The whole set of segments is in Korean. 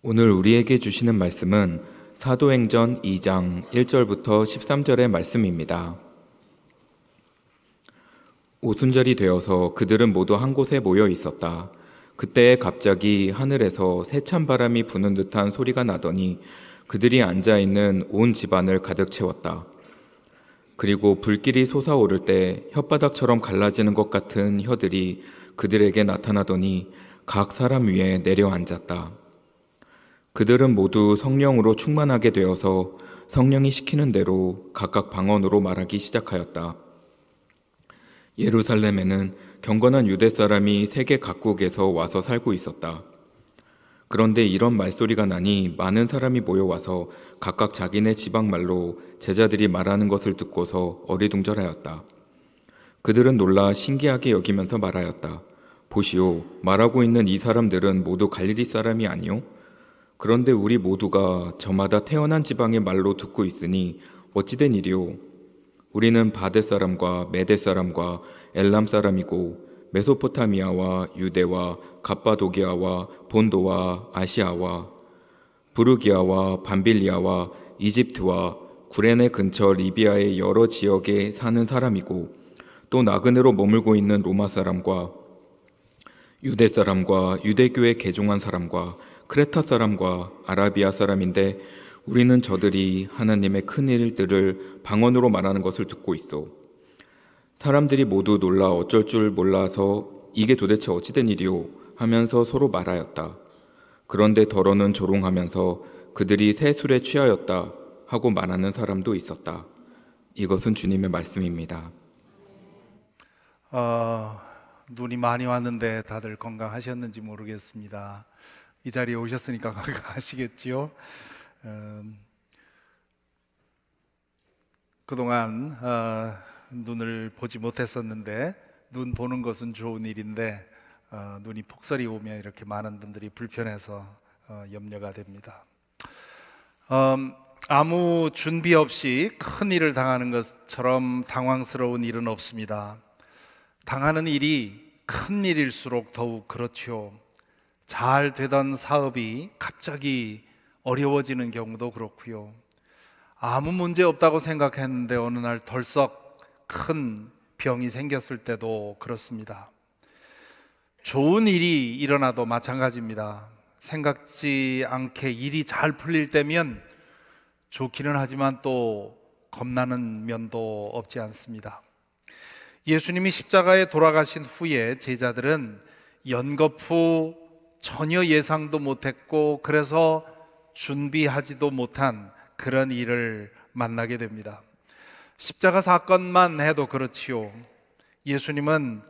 오늘 우리에게 주시는 말씀은 사도행전 2장 1절부터 13절의 말씀입니다. 오순절이 되어서 그들은 모두 한 곳에 모여 있었다. 그때 갑자기 하늘에서 세찬 바람이 부는 듯한 소리가 나더니 그들이 앉아 있는 온 집안을 가득 채웠다. 그리고 불길이 솟아오를 때 혓바닥처럼 갈라지는 것 같은 혀들이 그들에게 나타나더니 각 사람 위에 내려앉았다. 그들은 모두 성령으로 충만하게 되어서 성령이 시키는 대로 각각 방언으로 말하기 시작하였다. 예루살렘에는 경건한 유대 사람이 세계 각국에서 와서 살고 있었다. 그런데 이런 말소리가 나니 많은 사람이 모여와서 각각 자기네 지방말로 제자들이 말하는 것을 듣고서 어리둥절하였다. 그들은 놀라 신기하게 여기면서 말하였다. 보시오, 말하고 있는 이 사람들은 모두 갈릴리 사람이 아니오? 그런데 우리 모두가 저마다 태어난 지방의 말로 듣고 있으니 어찌된 일이오? 우리는 바데 사람과 메데 사람과 엘람 사람이고 메소포타미아와 유대와 갑바도기아와 본도와 아시아와 부르기아와 밤빌리아와 이집트와 구레네 근처 리비아의 여러 지역에 사는 사람이고 또 나그네로 머물고 있는 로마 사람과 유대 사람과 유대교에 개종한 사람과 크레타 사람과 아라비아 사람인데 우리는 저들이 하나님의 큰 일들을 방언으로 말하는 것을 듣고 있어. 사람들이 모두 놀라 어쩔 줄 몰라서 이게 도대체 어찌된 일이오 하면서 서로 말하였다. 그런데 더러는 조롱하면서 그들이 새 술에 취하였다 하고 말하는 사람도 있었다. 이것은 주님의 말씀입니다. 눈이 많이 왔는데 다들 건강하셨는지 모르겠습니다. 이 자리에 오셨으니까 건강하시겠지요? 그동안 눈을 보지 못했었는데 눈 보는 것은 좋은 일인데 눈이 폭설이 오면 이렇게 많은 분들이 불편해서 염려가 됩니다. 아무 준비 없이 큰 일을 당하는 것처럼 당황스러운 일은 없습니다. 당하는 일이 큰 일일수록 더욱 그렇죠. 잘 되던 사업이 갑자기 어려워지는 경우도 그렇고요. 아무 문제 없다고 생각했는데 어느 날 덜썩 큰 병이 생겼을 때도 그렇습니다. 좋은 일이 일어나도 마찬가지입니다. 생각지 않게 일이 잘 풀릴 때면 좋기는 하지만 또 겁나는 면도 없지 않습니다. 예수님이 십자가에 돌아가신 후에 제자들은 연거푸 전혀 예상도 못했고 그래서 준비하지도 못한 그런 일을 만나게 됩니다. 십자가 사건만 해도 그렇지요. 예수님은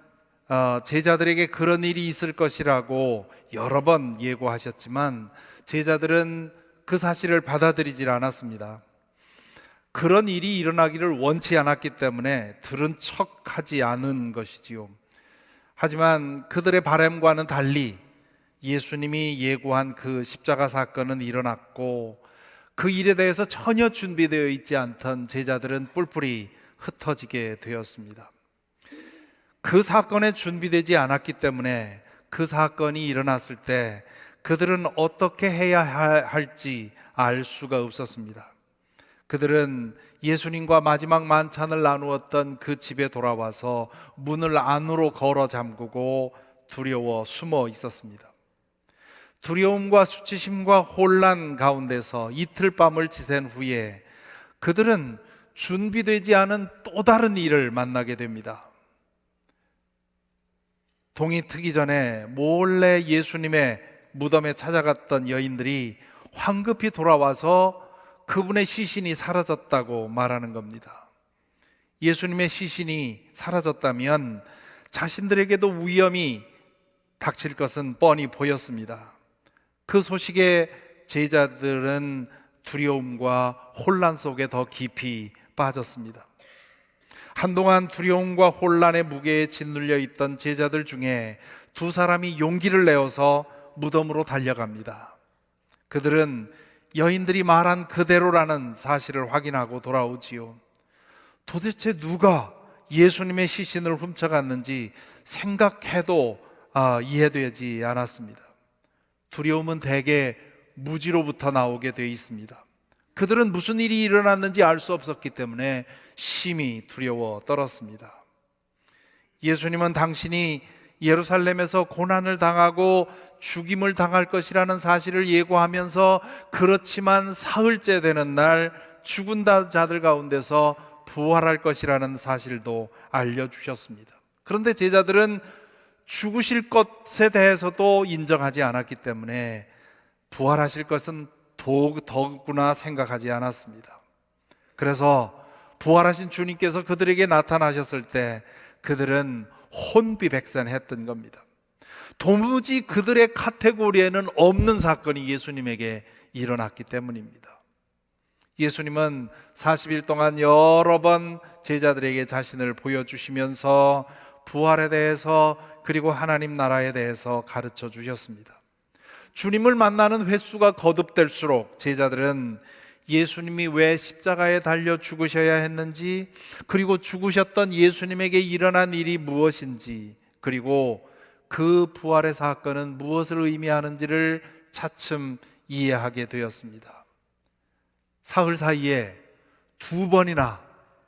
제자들에게 그런 일이 있을 것이라고 여러 번 예고하셨지만 제자들은 그 사실을 받아들이질 않았습니다. 그런 일이 일어나기를 원치 않았기 때문에 들은 척하지 않은 것이지요. 하지만 그들의 바람과는 달리 예수님이 예고한 그 십자가 사건은 일어났고 그 일에 대해서 전혀 준비되어 있지 않던 제자들은 뿔뿔이 흩어지게 되었습니다. 그 사건에 준비되지 않았기 때문에 그 사건이 일어났을 때 그들은 어떻게 해야 할지 알 수가 없었습니다. 그들은 예수님과 마지막 만찬을 나누었던 그 집에 돌아와서 문을 안으로 걸어 잠그고 두려워 숨어 있었습니다. 두려움과 수치심과 혼란 가운데서 이틀 밤을 지샌 후에 그들은 준비되지 않은 또 다른 일을 만나게 됩니다. 동이 트기 전에 몰래 예수님의 무덤에 찾아갔던 여인들이 황급히 돌아와서 그분의 시신이 사라졌다고 말하는 겁니다. 예수님의 시신이 사라졌다면 자신들에게도 위험이 닥칠 것은 뻔히 보였습니다. 그 소식에 제자들은 두려움과 혼란 속에 더 깊이 빠졌습니다. 한동안 두려움과 혼란의 무게에 짓눌려 있던 제자들 중에 두 사람이 용기를 내어서 무덤으로 달려갑니다. 그들은 여인들이 말한 그대로라는 사실을 확인하고 돌아오지요. 도대체 누가 예수님의 시신을 훔쳐갔는지 생각해도 이해되지 않았습니다. 두려움은 대개 무지로부터 나오게 되어 있습니다. 그들은 무슨 일이 일어났는지 알 수 없었기 때문에 심히 두려워 떨었습니다. 예수님은 당신이 예루살렘에서 고난을 당하고 죽임을 당할 것이라는 사실을 예고하면서 그렇지만 사흘째 되는 날 죽은 자들 가운데서 부활할 것이라는 사실도 알려주셨습니다. 그런데 제자들은 죽으실 것에 대해서도 인정하지 않았기 때문에 부활하실 것은 더구나 생각하지 않았습니다. 그래서 부활하신 주님께서 그들에게 나타나셨을 때 그들은 혼비백산했던 겁니다. 도무지 그들의 카테고리에는 없는 사건이 예수님에게 일어났기 때문입니다. 예수님은 40일 동안 여러 번 제자들에게 자신을 보여주시면서 부활에 대해서 그리고 하나님 나라에 대해서 가르쳐 주셨습니다. 주님을 만나는 횟수가 거듭될수록 제자들은 예수님이 왜 십자가에 달려 죽으셔야 했는지, 그리고 죽으셨던 예수님에게 일어난 일이 무엇인지, 그리고 그 부활의 사건은 무엇을 의미하는지를 차츰 이해하게 되었습니다. 사흘 사이에 2번이나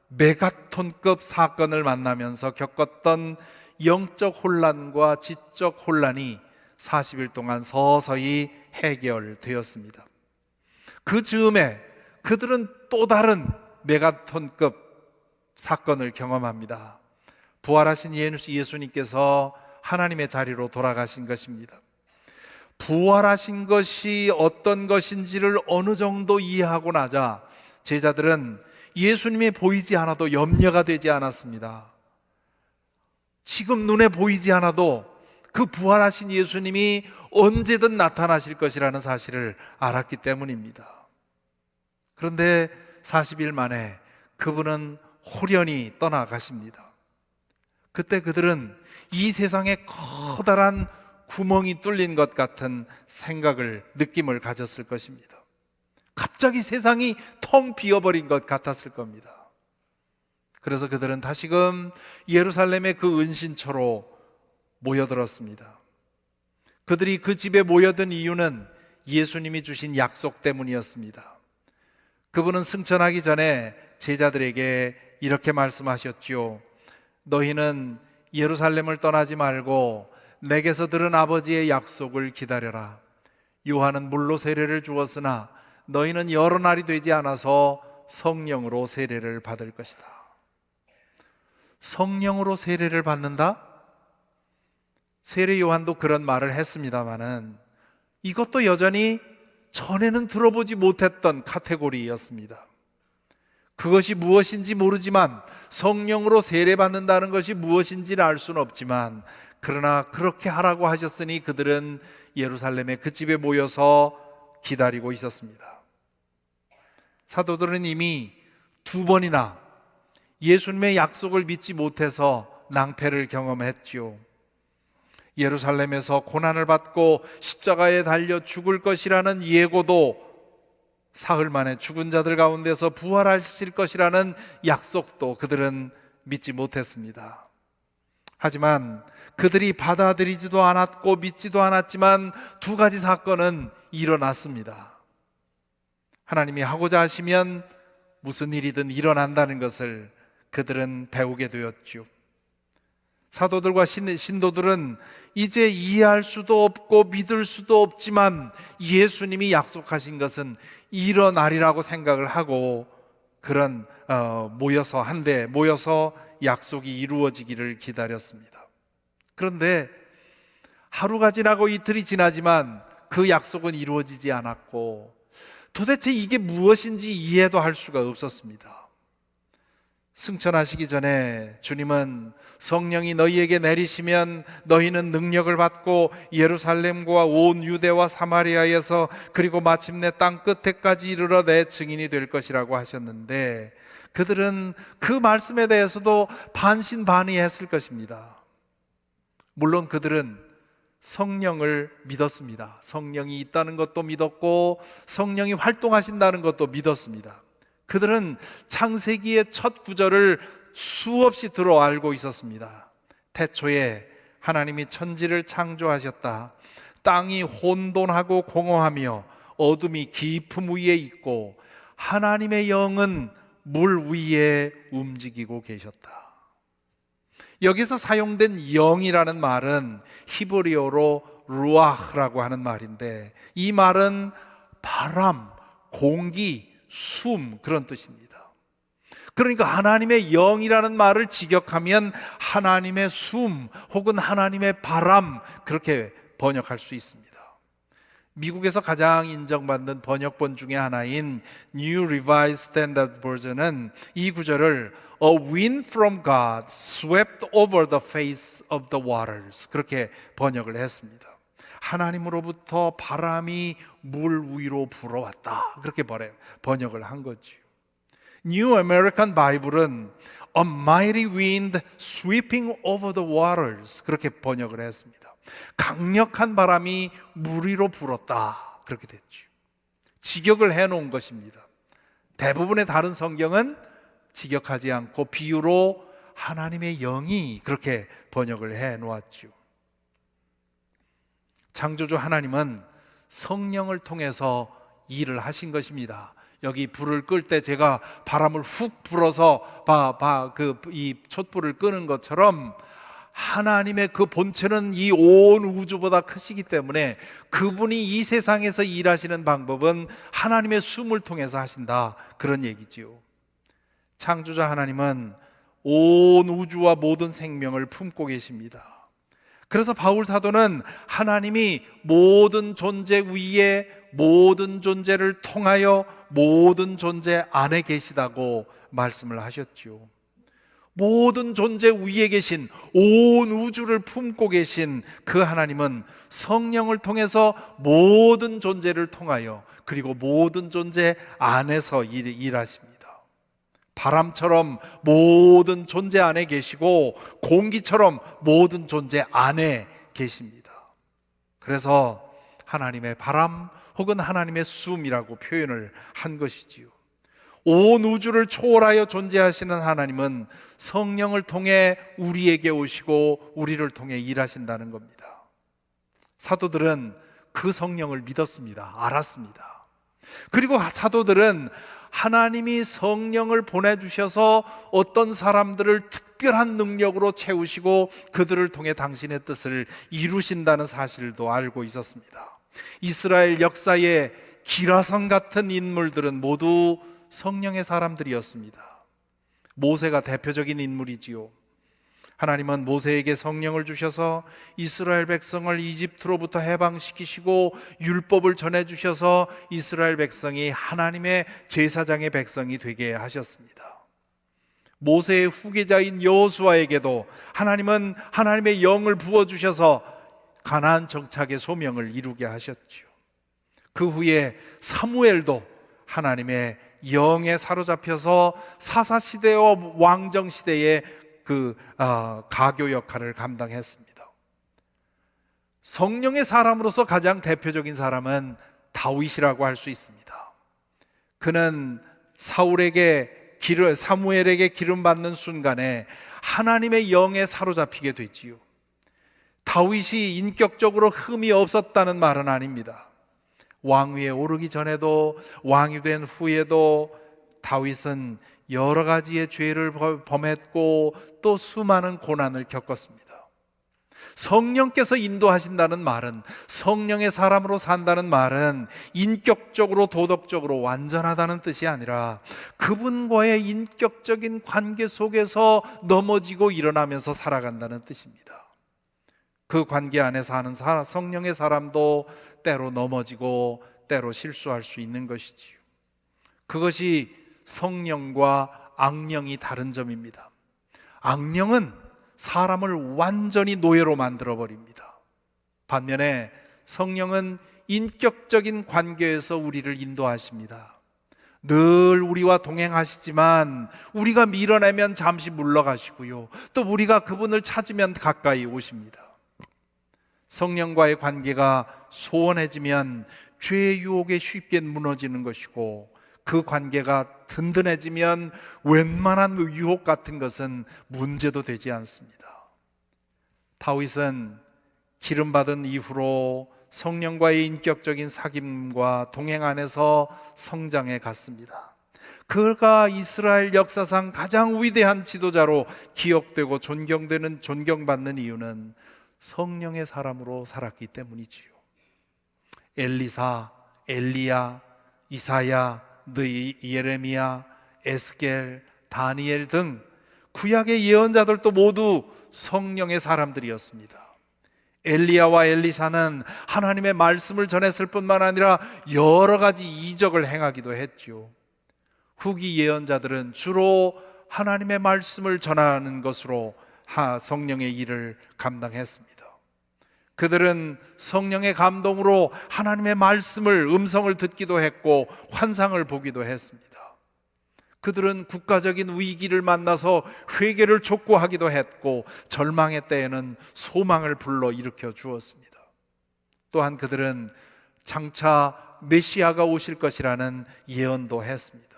메가톤급 사건을 만나면서 겪었던 영적 혼란과 지적 혼란이 40일 동안 서서히 해결되었습니다. 그 즈음에 그들은 또 다른 메가톤급 사건을 경험합니다. 부활하신 예수님께서 하나님의 자리로 돌아가신 것입니다. 부활하신 것이 어떤 것인지를 어느 정도 이해하고 나자 제자들은 예수님이 보이지 않아도 염려가 되지 않았습니다. 지금 눈에 보이지 않아도 그 부활하신 예수님이 언제든 나타나실 것이라는 사실을 알았기 때문입니다. 그런데 40일 만에 그분은 홀연히 떠나가십니다. 그때 그들은 이 세상에 커다란 구멍이 뚫린 것 같은 느낌을 가졌을 것입니다. 갑자기 세상이 텅 비어버린 것 같았을 겁니다. 그래서 그들은 다시금 예루살렘의 그 은신처로 모여들었습니다. 그들이 그 집에 모여든 이유는 예수님이 주신 약속 때문이었습니다. 그분은 승천하기 전에 제자들에게 이렇게 말씀하셨죠. 너희는 예루살렘을 떠나지 말고 내게서 들은 아버지의 약속을 기다려라. 요한은 물로 세례를 주었으나 너희는 여러 날이 되지 않아서 성령으로 세례를 받을 것이다. 성령으로 세례를 받는다? 세례 요한도 그런 말을 했습니다마는 이것도 여전히 전에는 들어보지 못했던 카테고리였습니다. 그것이 무엇인지 모르지만 성령으로 세례받는다는 것이 무엇인지를 알 수는 없지만 그러나 그렇게 하라고 하셨으니 그들은 예루살렘의 그 집에 모여서 기다리고 있었습니다. 사도들은 이미 2번이나 예수님의 약속을 믿지 못해서 낭패를 경험했지요. 예루살렘에서 고난을 받고 십자가에 달려 죽을 것이라는 예고도, 사흘 만에 죽은 자들 가운데서 부활하실 것이라는 약속도 그들은 믿지 못했습니다. 하지만 그들이 받아들이지도 않았고 믿지도 않았지만 2가지 사건은 일어났습니다. 하나님이 하고자 하시면 무슨 일이든 일어난다는 것을 그들은 배우게 되었죠. 사도들과 신도들은 이제 이해할 수도 없고 믿을 수도 없지만 예수님이 약속하신 것은 일어나리라고 생각을 하고 그런 한데 모여서 약속이 이루어지기를 기다렸습니다. 그런데 하루가 지나고 이틀이 지나지만 그 약속은 이루어지지 않았고 도대체 이게 무엇인지 이해도 할 수가 없었습니다. 승천하시기 전에 주님은 성령이 너희에게 내리시면 너희는 능력을 받고 예루살렘과 온 유대와 사마리아에서 그리고 마침내 땅 끝에까지 이르러 내 증인이 될 것이라고 하셨는데 그들은 그 말씀에 대해서도 반신반의했을 것입니다. 물론 그들은 성령을 믿었습니다. 성령이 있다는 것도 믿었고 성령이 활동하신다는 것도 믿었습니다. 그들은 창세기의 첫 구절을 수없이 들어 알고 있었습니다. 태초에 하나님이 천지를 창조하셨다. 땅이 혼돈하고 공허하며 어둠이 깊음 위에 있고 하나님의 영은 물 위에 움직이고 계셨다. 여기서 사용된 영이라는 말은 히브리어로 루아흐라고 하는 말인데, 이 말은 바람, 공기, 숨, 그런 뜻입니다. 그러니까 하나님의 영이라는 말을 직역하면 하나님의 숨 혹은 하나님의 바람, 그렇게 번역할 수 있습니다. 미국에서 가장 인정받는 번역본 중에 하나인 New Revised Standard Version은 이 구절을 A wind from God swept over the face of the waters, 그렇게 번역을 했습니다. 하나님으로부터 바람이 물 위로 불어왔다, 그렇게 번역을 한 거죠. New American Bible은 A mighty wind sweeping over the waters, 그렇게 번역을 했습니다. 강력한 바람이 물 위로 불었다, 그렇게 됐죠. 직역을 해놓은 것입니다. 대부분의 다른 성경은 직역하지 않고 비유로 하나님의 영이, 그렇게 번역을 해놓았죠. 창조주 하나님은 성령을 통해서 일을 하신 것입니다. 여기 불을 끌 때 제가 바람을 훅 불어서 이 촛불을 끄는 것처럼 하나님의 그 본체는 이 온 우주보다 크시기 때문에 그분이 이 세상에서 일하시는 방법은 하나님의 숨을 통해서 하신다, 그런 얘기지요. 창조자 하나님은 온 우주와 모든 생명을 품고 계십니다. 그래서 바울 사도는 하나님이 모든 존재 위에 모든 존재를 통하여 모든 존재 안에 계시다고 말씀을 하셨죠. 모든 존재 위에 계신, 온 우주를 품고 계신 그 하나님은 성령을 통해서 모든 존재를 통하여, 그리고 모든 존재 안에서 일하십니다. 바람처럼 모든 존재 안에 계시고 공기처럼 모든 존재 안에 계십니다. 그래서 하나님의 바람 혹은 하나님의 숨이라고 표현을 한 것이지요. 온 우주를 초월하여 존재하시는 하나님은 성령을 통해 우리에게 오시고 우리를 통해 일하신다는 겁니다. 사도들은 그 성령을 믿었습니다. 알았습니다. 그리고 사도들은 하나님이 성령을 보내주셔서 어떤 사람들을 특별한 능력으로 채우시고 그들을 통해 당신의 뜻을 이루신다는 사실도 알고 있었습니다. 이스라엘 역사의 기라성 같은 인물들은 모두 성령의 사람들이었습니다. 모세가 대표적인 인물이지요. 하나님은 모세에게 성령을 주셔서 이스라엘 백성을 이집트로부터 해방시키시고 율법을 전해주셔서 이스라엘 백성이 하나님의 제사장의 백성이 되게 하셨습니다. 모세의 후계자인 여호수아에게도 하나님은 하나님의 영을 부어주셔서 가나안 정착의 소명을 이루게 하셨죠. 그 후에 사무엘도 하나님의 영에 사로잡혀서 사사시대와 왕정시대의 가교 역할을 감당했습니다. 성령의 사람으로서 가장 대표적인 사람은 다윗이라고 할 수 있습니다. 그는 사무엘에게 기름 받는 순간에 하나님의 영에 사로잡히게 되지요. 다윗이 인격적으로 흠이 없었다는 말은 아닙니다. 왕위에 오르기 전에도 왕이 된 후에도 다윗은 여러 가지의 죄를 범했고 또 수많은 고난을 겪었습니다. 성령께서 인도하신다는 말은, 성령의 사람으로 산다는 말은 인격적으로 도덕적으로 완전하다는 뜻이 아니라 그분과의 인격적인 관계 속에서 넘어지고 일어나면서 살아간다는 뜻입니다. 그 관계 안에 사는 성령의 사람도 때로 넘어지고 때로 실수할 수 있는 것이지요. 그것이 성령과 악령이 다른 점입니다. 악령은 사람을 완전히 노예로 만들어버립니다. 반면에 성령은 인격적인 관계에서 우리를 인도하십니다. 늘 우리와 동행하시지만 우리가 밀어내면 잠시 물러가시고요, 또 우리가 그분을 찾으면 가까이 오십니다. 성령과의 관계가 소원해지면 죄의 유혹에 쉽게 무너지는 것이고, 그 관계가 든든해지면 웬만한 유혹 같은 것은 문제도 되지 않습니다. 다윗은 기름 받은 이후로 성령과의 인격적인 사귐과 동행 안에서 성장해 갔습니다. 그가 이스라엘 역사상 가장 위대한 지도자로 기억되고 존경받는 이유는 성령의 사람으로 살았기 때문이지요. 엘리사, 엘리야, 이사야, 예레미야, 에스겔, 다니엘 등 구약의 예언자들도 모두 성령의 사람들이었습니다. 엘리야와 엘리사는 하나님의 말씀을 전했을 뿐만 아니라 여러 가지 이적을 행하기도 했죠. 후기 예언자들은 주로 하나님의 말씀을 전하는 것으로 성령의 일을 감당했습니다. 그들은 성령의 감동으로 하나님의 음성을 듣기도 했고 환상을 보기도 했습니다. 그들은 국가적인 위기를 만나서 회개를 촉구하기도 했고 절망의 때에는 소망을 불러일으켜 주었습니다. 또한 그들은 장차 메시아가 오실 것이라는 예언도 했습니다.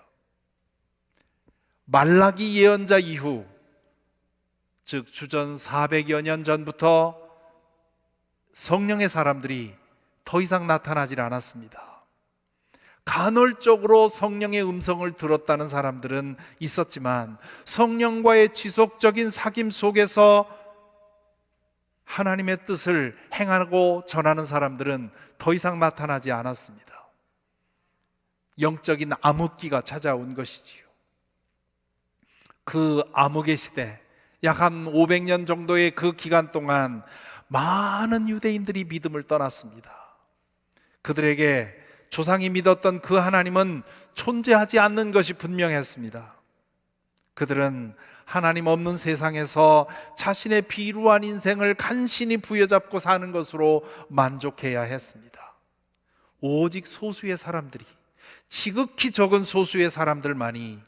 말라기 예언자 이후, 즉 주전 400여 년 전부터 성령의 사람들이 더 이상 나타나질 않았습니다. 간헐적으로 성령의 음성을 들었다는 사람들은 있었지만 성령과의 지속적인 사귐 속에서 하나님의 뜻을 행하고 전하는 사람들은 더 이상 나타나지 않았습니다. 영적인 암흑기가 찾아온 것이지요. 그 암흑의 시대, 약 한 500년 정도의 그 기간 동안 많은 유대인들이 믿음을 떠났습니다. 그들에게 조상이 믿었던 그 하나님은 존재하지 않는 것이 분명했습니다. 그들은 하나님 없는 세상에서 자신의 비루한 인생을 간신히 부여잡고 사는 것으로 만족해야 했습니다. 오직 소수의 사람들이, 지극히 적은 소수의 사람들만이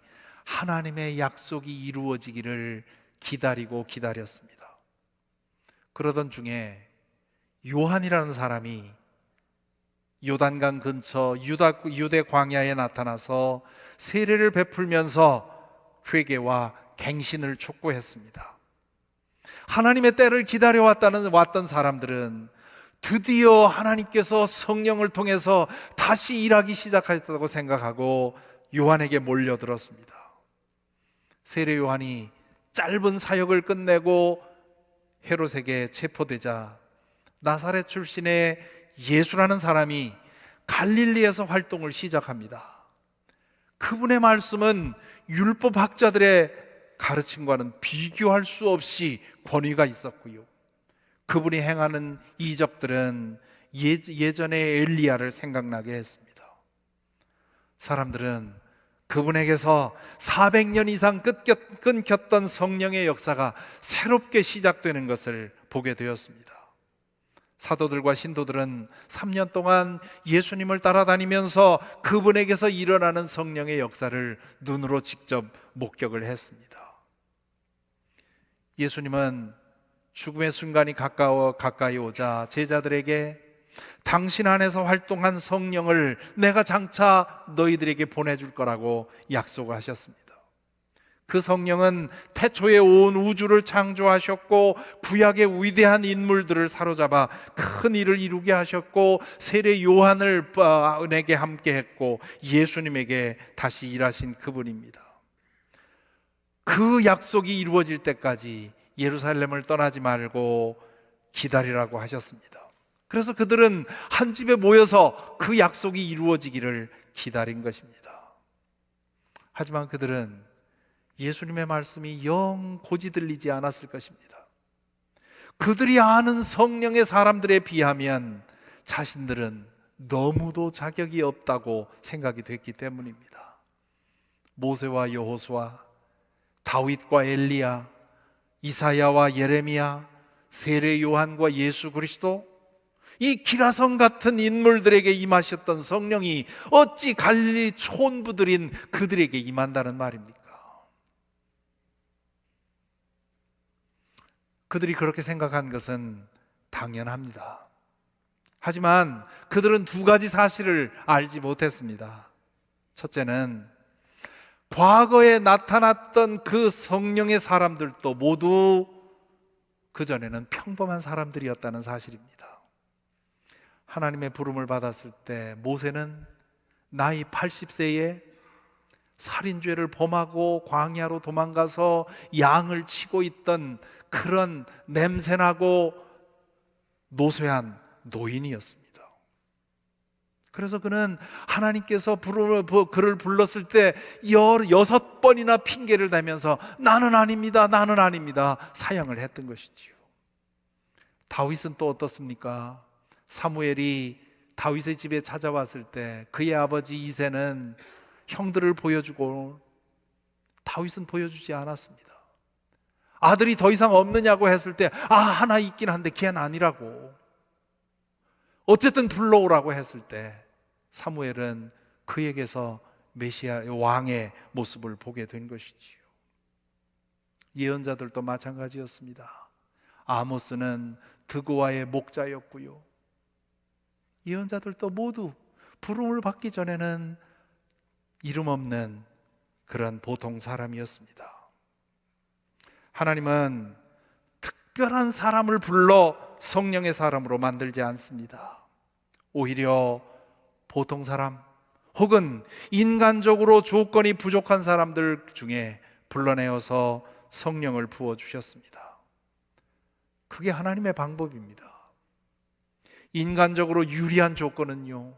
하나님의 약속이 이루어지기를 기다렸습니다. 그러던 중에 요한이라는 사람이 요단강 근처 유대 광야에 나타나서 세례를 베풀면서 회개와 갱신을 촉구했습니다. 하나님의 때를 기다려왔던 사람들은 드디어 하나님께서 성령을 통해서 다시 일하기 시작하셨다고 생각하고 요한에게 몰려들었습니다. 세례 요한이 짧은 사역을 끝내고 헤롯에게 체포되자 나사렛 출신의 예수라는 사람이 갈릴리에서 활동을 시작합니다. 그분의 말씀은 율법학자들의 가르침과는 비교할 수 없이 권위가 있었고요. 그분이 행하는 이적들은 예전의 엘리야를 생각나게 했습니다. 사람들은 그분에게서 400년 이상 끊겼던 성령의 역사가 새롭게 시작되는 것을 보게 되었습니다. 사도들과 신도들은 3년 동안 예수님을 따라다니면서 그분에게서 일어나는 성령의 역사를 눈으로 직접 목격을 했습니다. 예수님은 죽음의 순간이 가까이 오자 제자들에게 당신 안에서 활동한 성령을 내가 장차 너희들에게 보내줄 거라고 약속을 하셨습니다. 그 성령은 태초에 온 우주를 창조하셨고 구약의 위대한 인물들을 사로잡아 큰 일을 이루게 하셨고 세례 요한을 은혜게 함께 했고 예수님에게 다시 일하신 그분입니다. 그 약속이 이루어질 때까지 예루살렘을 떠나지 말고 기다리라고 하셨습니다. 그래서 그들은 한 집에 모여서 그 약속이 이루어지기를 기다린 것입니다. 하지만 그들은 예수님의 말씀이 영 고지 들리지 않았을 것입니다. 그들이 아는 성령의 사람들에 비하면 자신들은 너무도 자격이 없다고 생각이 됐기 때문입니다. 모세와 여호수아, 다윗과 엘리야, 이사야와 예레미야, 세례 요한과 예수 그리스도, 이 기라성 같은 인물들에게 임하셨던 성령이 어찌 갈릴리 촌부들인 그들에게 임한다는 말입니까? 그들이 그렇게 생각한 것은 당연합니다. 하지만 그들은 두 가지 사실을 알지 못했습니다. 첫째는 과거에 나타났던 그 성령의 사람들도 모두 그전에는 평범한 사람들이었다는 사실입니다. 하나님의 부름을 받았을 때 모세는 나이 80세에 살인죄를 범하고 광야로 도망가서 양을 치고 있던 그런 냄새나고 노쇠한 노인이었습니다. 그래서 그는 하나님께서 그를 불렀을 때 16번이나 핑계를 대면서 나는 아닙니다, 나는 아닙니다 사양을 했던 것이지요. 다윗은 또 어떻습니까? 사무엘이 다윗의 집에 찾아왔을 때 그의 아버지 이새는 형들을 보여주고 다윗은 보여주지 않았습니다. 아들이 더 이상 없느냐고 했을 때 하나 있긴 한데 걔는 아니라고, 어쨌든 불러오라고 했을 때 사무엘은 그에게서 메시아 왕의 모습을 보게 된 것이지요. 예언자들도 마찬가지였습니다. 아모스는 드고아의 목자였고요, 예언자들도 모두 부름을 받기 전에는 이름 없는 그런 보통 사람이었습니다. 하나님은 특별한 사람을 불러 성령의 사람으로 만들지 않습니다. 오히려 보통 사람 혹은 인간적으로 조건이 부족한 사람들 중에 불러내어서 성령을 부어주셨습니다. 그게 하나님의 방법입니다. 인간적으로 유리한 조건은요,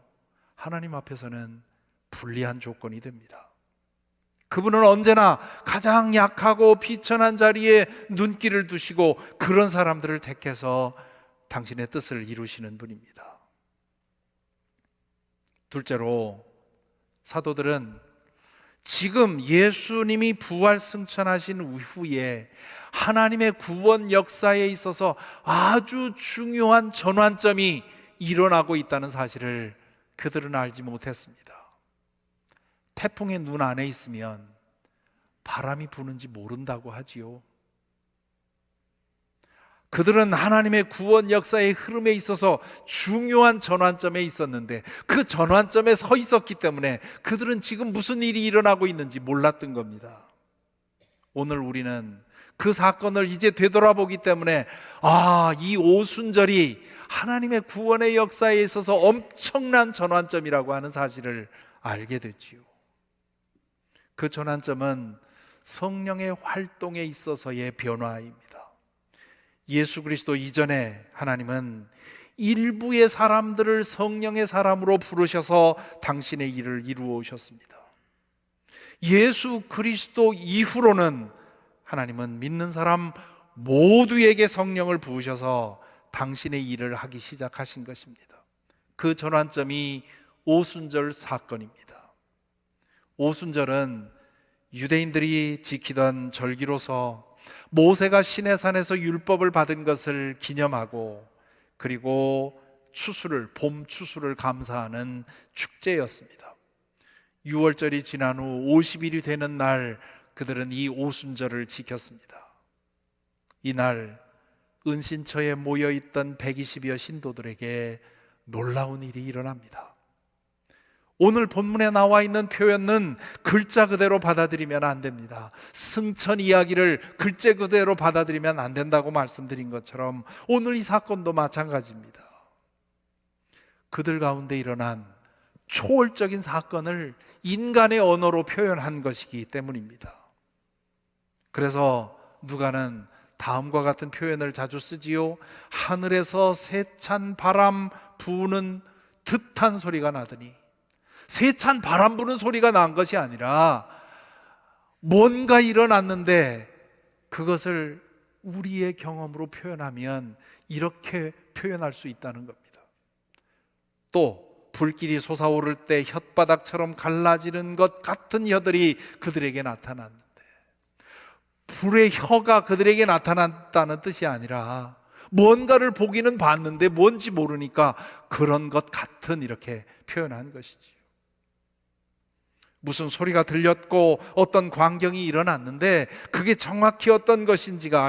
하나님 앞에서는 불리한 조건이 됩니다. 그분은 언제나 가장 약하고 비천한 자리에 눈길을 두시고 그런 사람들을 택해서 당신의 뜻을 이루시는 분입니다. 둘째로, 사도들은 지금 예수님이 부활 승천하신 이후에 하나님의 구원 역사에 있어서 아주 중요한 전환점이 일어나고 있다는 사실을 그들은 알지 못했습니다. 태풍의 눈 안에 있으면 바람이 부는지 모른다고 하지요. 그들은 하나님의 구원 역사의 흐름에 있어서 중요한 전환점에 있었는데 그 전환점에 서 있었기 때문에 그들은 지금 무슨 일이 일어나고 있는지 몰랐던 겁니다. 오늘 우리는 그 사건을 이제 되돌아보기 때문에 이 오순절이 하나님의 구원의 역사에 있어서 엄청난 전환점이라고 하는 사실을 알게 됐지요. 그 전환점은 성령의 활동에 있어서의 변화입니다. 예수 그리스도 이전에 하나님은 일부의 사람들을 성령의 사람으로 부르셔서 당신의 일을 이루어 오셨습니다. 예수 그리스도 이후로는 하나님은 믿는 사람 모두에게 성령을 부으셔서 당신의 일을 하기 시작하신 것입니다. 그 전환점이 오순절 사건입니다. 오순절은 유대인들이 지키던 절기로서 모세가 시내산에서 율법을 받은 것을 기념하고 그리고 봄 추수를 감사하는 축제였습니다. 6월절이 지난 후 50일이 되는 날 그들은 이 오순절을 지켰습니다. 이날 은신처에 모여있던 120여 신도들에게 놀라운 일이 일어납니다. 오늘 본문에 나와 있는 표현은 글자 그대로 받아들이면 안 됩니다. 승천 이야기를 글자 그대로 받아들이면 안 된다고 말씀드린 것처럼 오늘 이 사건도 마찬가지입니다. 그들 가운데 일어난 초월적인 사건을 인간의 언어로 표현한 것이기 때문입니다. 그래서 누가는 다음과 같은 표현을 자주 쓰지요. 하늘에서 세찬 바람 부는 듯한 소리가 나더니, 세찬 바람 부는 소리가 난 것이 아니라 뭔가 일어났는데 그것을 우리의 경험으로 표현하면 이렇게 표현할 수 있다는 겁니다. 또 불길이 솟아오를 때 혓바닥처럼 갈라지는 것 같은 혀들이 그들에게 나타났는데, 불의 혀가 그들에게 나타났다는 뜻이 아니라 뭔가를 보기는 봤는데 뭔지 모르니까 그런 것 같은, 이렇게 표현한 것이지요. 무슨 소리가 들렸고 어떤 광경이 일어났는데 그게 정확히 어떤 것인지가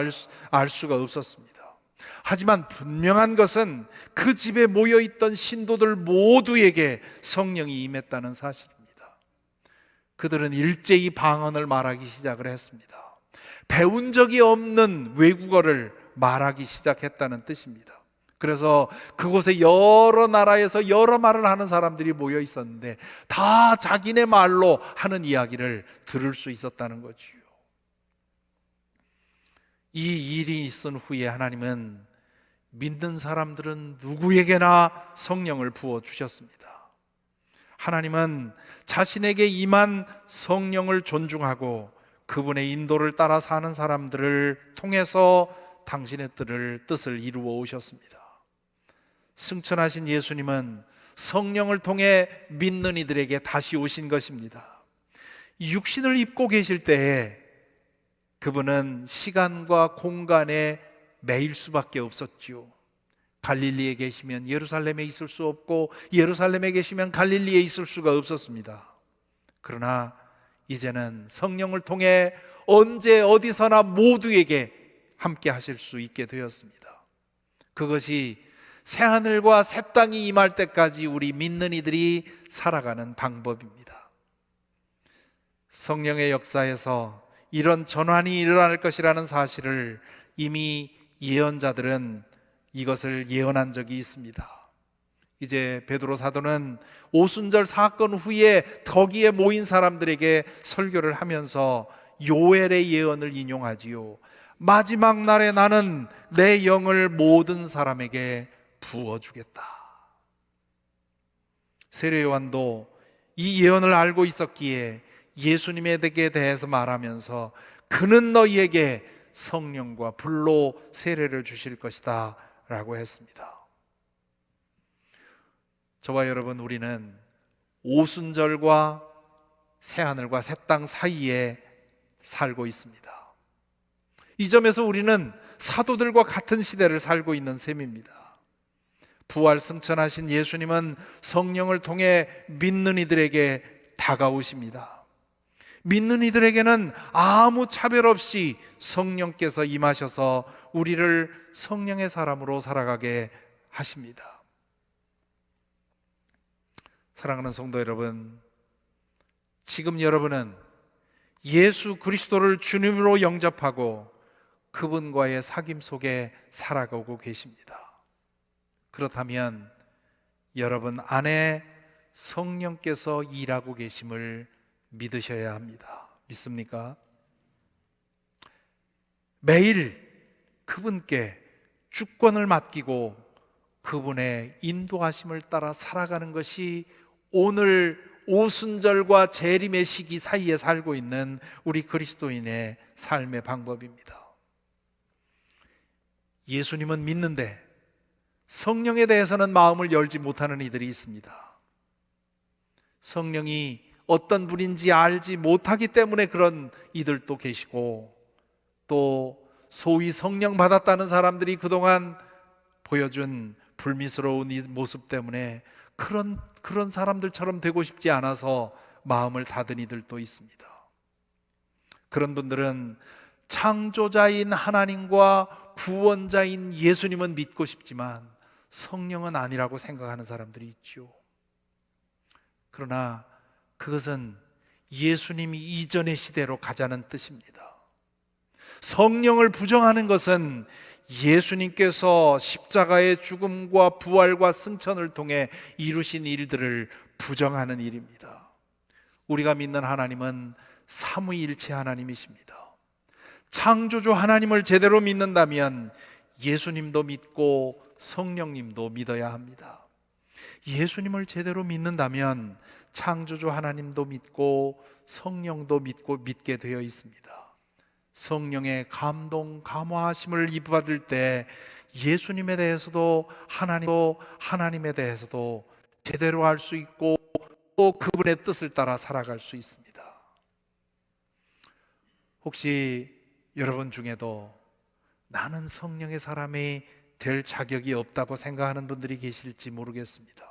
알 수가 없었습니다. 하지만 분명한 것은 그 집에 모여있던 신도들 모두에게 성령이 임했다는 사실입니다. 그들은 일제히 방언을 말하기 시작을 했습니다. 배운 적이 없는 외국어를 말하기 시작했다는 뜻입니다. 그래서 그곳에 여러 나라에서 여러 말을 하는 사람들이 모여 있었는데 다 자기네 말로 하는 이야기를 들을 수 있었다는 거지요. 이 일이 있은 후에 하나님은 믿는 사람들은 누구에게나 성령을 부어 주셨습니다. 하나님은 자신에게 임한 성령을 존중하고 그분의 인도를 따라 사는 사람들을 통해서 당신의 뜻을 이루어 오셨습니다. 승천하신 예수님은 성령을 통해 믿는 이들에게 다시 오신 것입니다. 육신을 입고 계실 때에 그분은 시간과 공간에 매일 수밖에 없었지요. 갈릴리에 계시면 예루살렘에 있을 수 없고 예루살렘에 계시면 갈릴리에 있을 수가 없었습니다. 그러나 이제는 성령을 통해 언제 어디서나 모두에게 함께 하실 수 있게 되었습니다. 그것이 새하늘과 새 땅이 임할 때까지 우리 믿는 이들이 살아가는 방법입니다. 성령의 역사에서 이런 전환이 일어날 것이라는 사실을 이미 예언자들은 이것을 예언한 적이 있습니다. 이제 베드로 사도는 오순절 사건 후에 거기에 모인 사람들에게 설교를 하면서 요엘의 예언을 인용하지요. 마지막 날에 나는 내 영을 모든 사람에게 부어주겠다. 세례 요한도 이 예언을 알고 있었기에 예수님에게 대해서 말하면서 그는 너희에게 성령과 불로 세례를 주실 것이다 라고 했습니다. 저와 여러분, 우리는 오순절과 새하늘과 새 땅 사이에 살고 있습니다. 이 점에서 우리는 사도들과 같은 시대를 살고 있는 셈입니다. 부활 승천하신 예수님은 성령을 통해 믿는 이들에게 다가오십니다. 믿는 이들에게는 아무 차별 없이 성령께서 임하셔서 우리를 성령의 사람으로 살아가게 하십니다. 사랑하는 성도 여러분, 지금 여러분은 예수 그리스도를 주님으로 영접하고 그분과의 사귐 속에 살아가고 계십니다. 그렇다면 여러분 안에 성령께서 일하고 계심을 믿으셔야 합니다. 믿습니까? 매일 그분께 주권을 맡기고 그분의 인도하심을 따라 살아가는 것이 오늘 오순절과 재림의 시기 사이에 살고 있는 우리 그리스도인의 삶의 방법입니다. 예수님은 믿는데 성령에 대해서는 마음을 열지 못하는 이들이 있습니다. 성령이 어떤 분인지 알지 못하기 때문에 그런 이들도 계시고, 또 소위 성령 받았다는 사람들이 그동안 보여준 불미스러운 이 모습 때문에 그런 사람들처럼 되고 싶지 않아서 마음을 닫은 이들도 있습니다. 그런 분들은 창조자인 하나님과 구원자인 예수님은 믿고 싶지만 성령은 아니라고 생각하는 사람들이 있죠. 그러나 그것은 예수님이 이전의 시대로 가자는 뜻입니다. 성령을 부정하는 것은 예수님께서 십자가의 죽음과 부활과 승천을 통해 이루신 일들을 부정하는 일입니다. 우리가 믿는 하나님은 삼위일체 하나님이십니다. 창조주 하나님을 제대로 믿는다면 예수님도 믿고 성령님도 믿어야 합니다. 예수님을 제대로 믿는다면 창조주 하나님도 믿고 성령도 믿게 되어 있습니다. 성령의 감동, 감화하심을 입받을 때 예수님에 대해서도 하나님에 대해서도 제대로 알 수 있고 또 그분의 뜻을 따라 살아갈 수 있습니다. 혹시 여러분 중에도 나는 성령의 사람이 될 자격이 없다고 생각하는 분들이 계실지 모르겠습니다.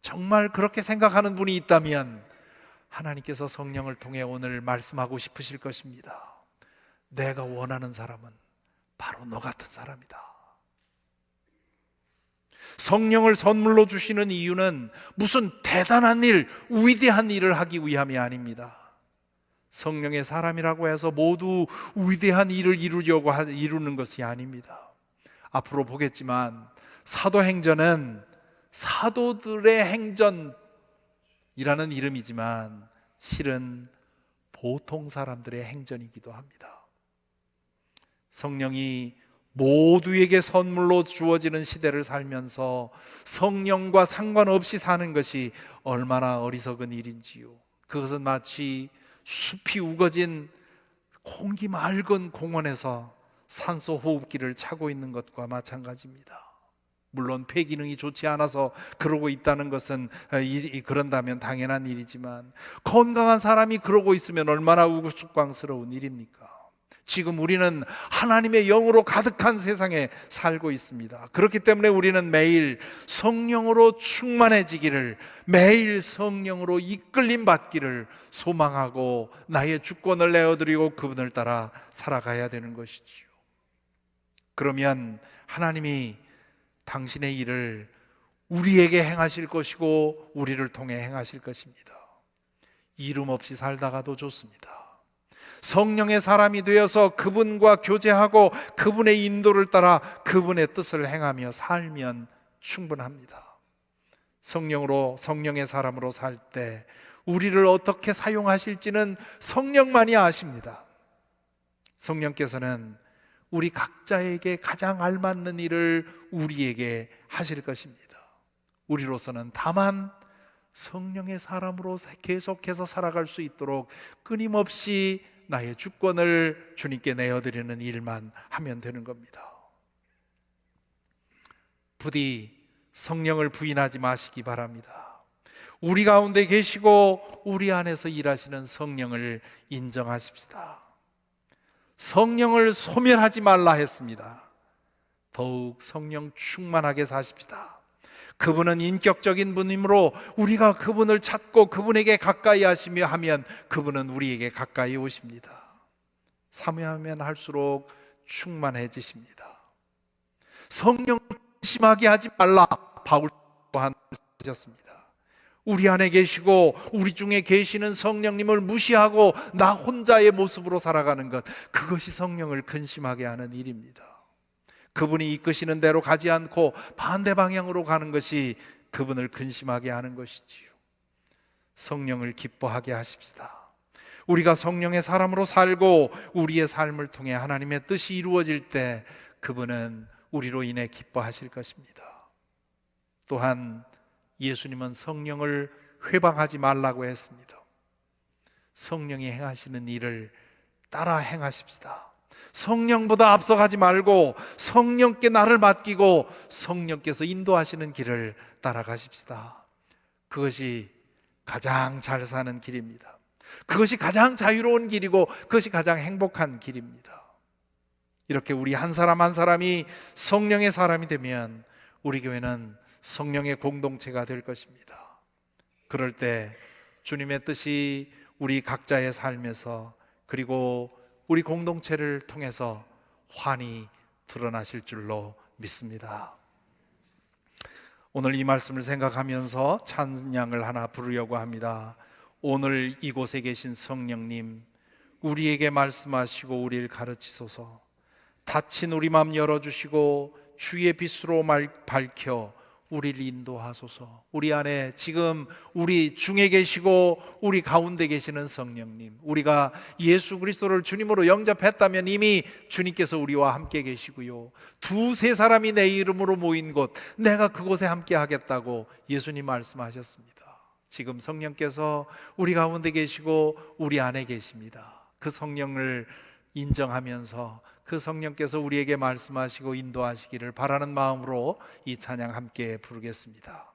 정말 그렇게 생각하는 분이 있다면 하나님께서 성령을 통해 오늘 말씀하고 싶으실 것입니다. 내가 원하는 사람은 바로 너 같은 사람이다. 성령을 선물로 주시는 이유는 무슨 대단한 일, 위대한 일을 하기 위함이 아닙니다. 성령의 사람이라고 해서 모두 위대한 일을 이루는 것이 아닙니다. 앞으로 보겠지만 사도행전은 사도들의 행전이라는 이름이지만 실은 보통 사람들의 행전이기도 합니다. 성령이 모두에게 선물로 주어지는 시대를 살면서 성령과 상관없이 사는 것이 얼마나 어리석은 일인지요. 그것은 마치 숲이 우거진 공기 맑은 공원에서 산소 호흡기를 차고 있는 것과 마찬가지입니다. 물론 폐기능이 좋지 않아서 그러고 있다는 것은 그런다면 당연한 일이지만 건강한 사람이 그러고 있으면 얼마나 우스꽝스러운 일입니까? 지금 우리는 하나님의 영으로 가득한 세상에 살고 있습니다. 그렇기 때문에 우리는 매일 성령으로 충만해지기를, 매일 성령으로 이끌림 받기를 소망하고 나의 주권을 내어드리고 그분을 따라 살아가야 되는 것이지요. 그러면 하나님이 당신의 일을 우리에게 행하실 것이고 우리를 통해 행하실 것입니다. 이름 없이 살다가도 좋습니다. 성령의 사람이 되어서 그분과 교제하고 그분의 인도를 따라 그분의 뜻을 행하며 살면 충분합니다. 성령의 사람으로 살 때 우리를 어떻게 사용하실지는 성령만이 아십니다. 성령께서는 우리 각자에게 가장 알맞는 일을 우리에게 하실 것입니다. 우리로서는 다만 성령의 사람으로 계속해서 살아갈 수 있도록 끊임없이 나의 주권을 주님께 내어드리는 일만 하면 되는 겁니다. 부디 성령을 부인하지 마시기 바랍니다. 우리 가운데 계시고 우리 안에서 일하시는 성령을 인정하십시다. 성령을 소멸하지 말라 했습니다. 더욱 성령 충만하게 사십시다. 그분은 인격적인 분이므로 우리가 그분을 찾고 그분에게 가까이 하시며 하면 그분은 우리에게 가까이 오십니다. 사모하면 할수록 충만해지십니다. 성령 심하게 하지 말라 바울 또한 하셨습니다. 우리 안에 계시고 우리 중에 계시는 성령님을 무시하고 나 혼자의 모습으로 살아가는 것, 그것이 성령을 근심하게 하는 일입니다. 그분이 이끄시는 대로 가지 않고 반대 방향으로 가는 것이 그분을 근심하게 하는 것이지요. 성령을 기뻐하게 하십시다. 우리가 성령의 사람으로 살고 우리의 삶을 통해 하나님의 뜻이 이루어질 때 그분은 우리로 인해 기뻐하실 것입니다. 또한 예수님은 성령을 회방하지 말라고 했습니다. 성령이 행하시는 일을 따라 행하십시다. 성령보다 앞서가지 말고 성령께 나를 맡기고 성령께서 인도하시는 길을 따라가십시다. 그것이 가장 잘 사는 길입니다. 그것이 가장 자유로운 길이고 그것이 가장 행복한 길입니다. 이렇게 우리 한 사람 한 사람이 성령의 사람이 되면 우리 교회는 성령의 공동체가 될 것입니다. 그럴 때 주님의 뜻이 우리 각자의 삶에서 그리고 우리 공동체를 통해서 환히 드러나실 줄로 믿습니다. 오늘 이 말씀을 생각하면서 찬양을 하나 부르려고 합니다. 오늘 이곳에 계신 성령님, 우리에게 말씀하시고 우리를 가르치소서. 닫힌 우리 마음 열어주시고 주의 빛으로 밝혀 우리를 인도하소서. 우리 안에 지금 우리 중에 계시고 우리 가운데 계시는 성령님, 우리가 예수 그리스도를 주님으로 영접했다면 이미 주님께서 우리와 함께 계시고요, 두세 사람이 내 이름으로 모인 곳 내가 그곳에 함께 하겠다고 예수님 말씀하셨습니다. 지금 성령께서 우리 가운데 계시고 우리 안에 계십니다. 그 성령을 인정하면서 그 성령께서 우리에게 말씀하시고 인도하시기를 바라는 마음으로 이 찬양 함께 부르겠습니다.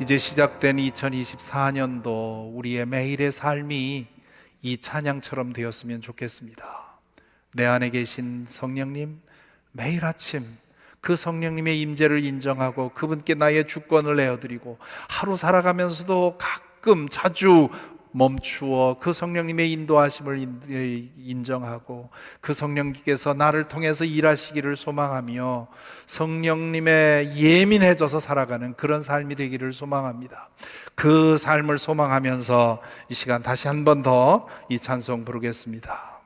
이제 시작된 2024년도 우리의 매일의 삶이 이 찬양처럼 되었으면 좋겠습니다. 내 안에 계신 성령님, 매일 아침 그 성령님의 임재를 인정하고 그분께 나의 주권을 내어드리고, 하루 살아가면서도 가끔 자주 멈추어 그 성령님의 인도하심을 인정하고 그 성령님께서 나를 통해서 일하시기를 소망하며 성령님의 예민해져서 살아가는 그런 삶이 되기를 소망합니다. 그 삶을 소망하면서 이 시간 다시 한 번 더 이 찬송 부르겠습니다.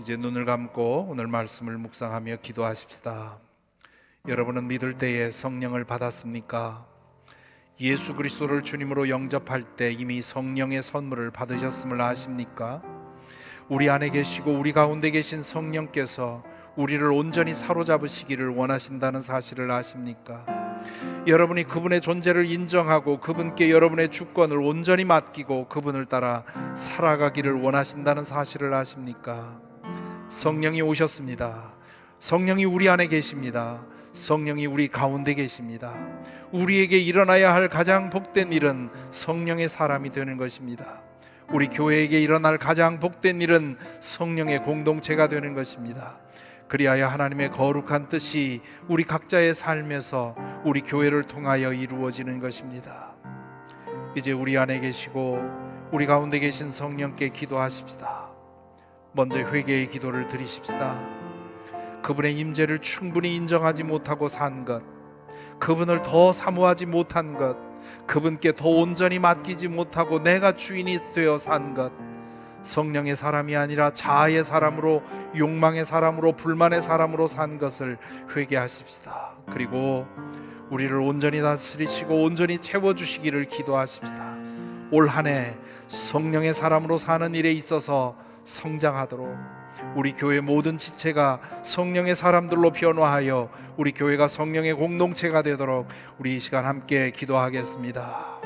이제 눈을 감고 오늘 말씀을 묵상하며 기도하십시다. 여러분은 믿을 때에 성령을 받았습니까? 예수 그리스도를 주님으로 영접할 때 이미 성령의 선물을 받으셨음을 아십니까? 우리 안에 계시고 우리 가운데 계신 성령께서 우리를 온전히 사로잡으시기를 원하신다는 사실을 아십니까? 여러분이 그분의 존재를 인정하고 그분께 여러분의 주권을 온전히 맡기고 그분을 따라 살아가기를 원하신다는 사실을 아십니까? 성령이 오셨습니다. 성령이 우리 안에 계십니다. 성령이 우리 가운데 계십니다. 우리에게 일어나야 할 가장 복된 일은 성령의 사람이 되는 것입니다. 우리 교회에게 일어날 가장 복된 일은 성령의 공동체가 되는 것입니다. 그리하여 하나님의 거룩한 뜻이 우리 각자의 삶에서 우리 교회를 통하여 이루어지는 것입니다. 이제 우리 안에 계시고 우리 가운데 계신 성령께 기도하십시다. 먼저 회개의 기도를 드리십시다. 그분의 임재를 충분히 인정하지 못하고 산 것, 그분을 더 사모하지 못한 것, 그분께 더 온전히 맡기지 못하고 내가 주인이 되어 산 것, 성령의 사람이 아니라 자아의 사람으로, 욕망의 사람으로, 불만의 사람으로 산 것을 회개하십시다. 그리고 우리를 온전히 다스리시고 온전히 채워주시기를 기도하십시다. 올 한 해 성령의 사람으로 사는 일에 있어서 성장하도록, 우리 교회 모든 지체가 성령의 사람들로 변화하여 우리 교회가 성령의 공동체가 되도록 우리 이 시간 함께 기도하겠습니다.